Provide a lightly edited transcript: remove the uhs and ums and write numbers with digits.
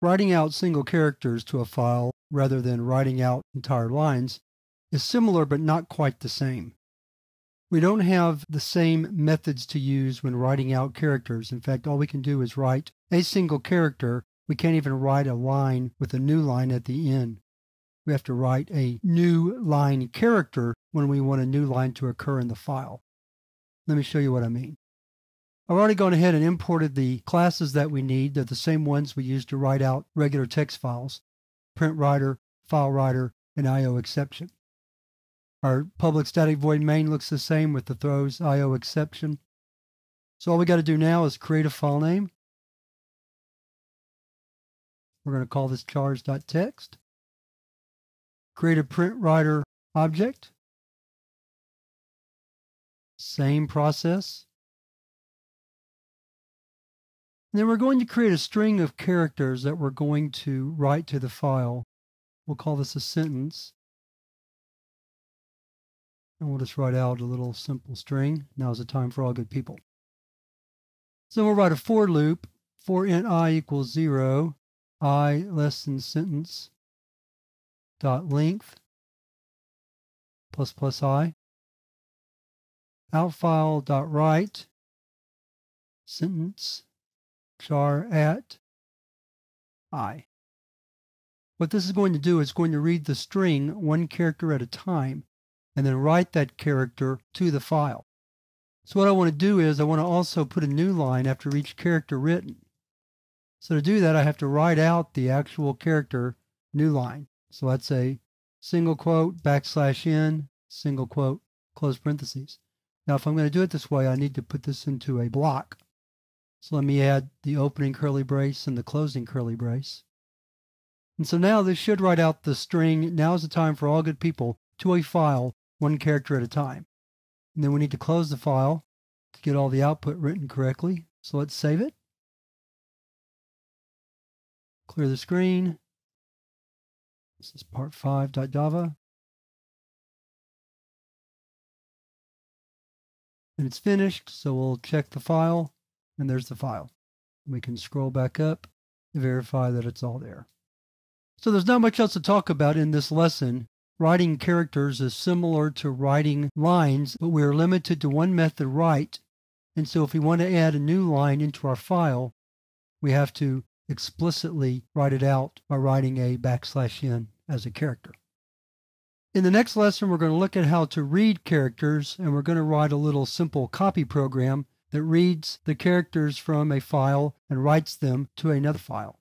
Writing out single characters to a file rather than writing out entire lines is similar but not quite the same. We don't have the same methods to use when writing out characters. In fact, all we can do is write a single character. We can't even write a line with a new line at the end. We have to write a new line character when we want a new line to occur in the file. Let me show you what I mean. I've already gone ahead and imported the classes that we need. They're the same ones we use to write out regular text files: print writer, file writer, and IO exception. Our public static void main looks the same with the throws IO exception. So all we got to do now is create a file name. We're going to call this charge.txt. Create a print writer object. Same process. And then we're going to create a string of characters that we're going to write to the file. We'll call this a sentence. And we'll just write out a little simple string. Now's the time for all good people. So we'll write a for loop. For int I equals 0, I less than sentence dot length plus plus I. Outfile dot write sentence char at I. What this is going to do is going to read the string one character at a time and then write that character to the file. So what I want to do is I want to also put a new line after each character written. So to do that, I have to write out the actual character new line. So that's a single quote, \n, single quote, close parentheses. Now if I'm going to do it this way, I need to put this into a block. So let me add the opening curly brace and the closing curly brace. And so now this should write out the string, now is the time for all good people, to a file, one character at a time. And then we need to close the file to get all the output written correctly. So let's save it. Clear the screen. This is part5.java. And it's finished, so we'll check the file, and there's the file. We can scroll back up to verify that it's all there. So there's not much else to talk about in this lesson. Writing characters is similar to writing lines, but we're limited to one method, write. And so if we want to add a new line into our file, we have to explicitly write it out by writing a \n as a character. In the next lesson, we're going to look at how to read characters, and we're going to write a little simple copy program that reads the characters from a file and writes them to another file.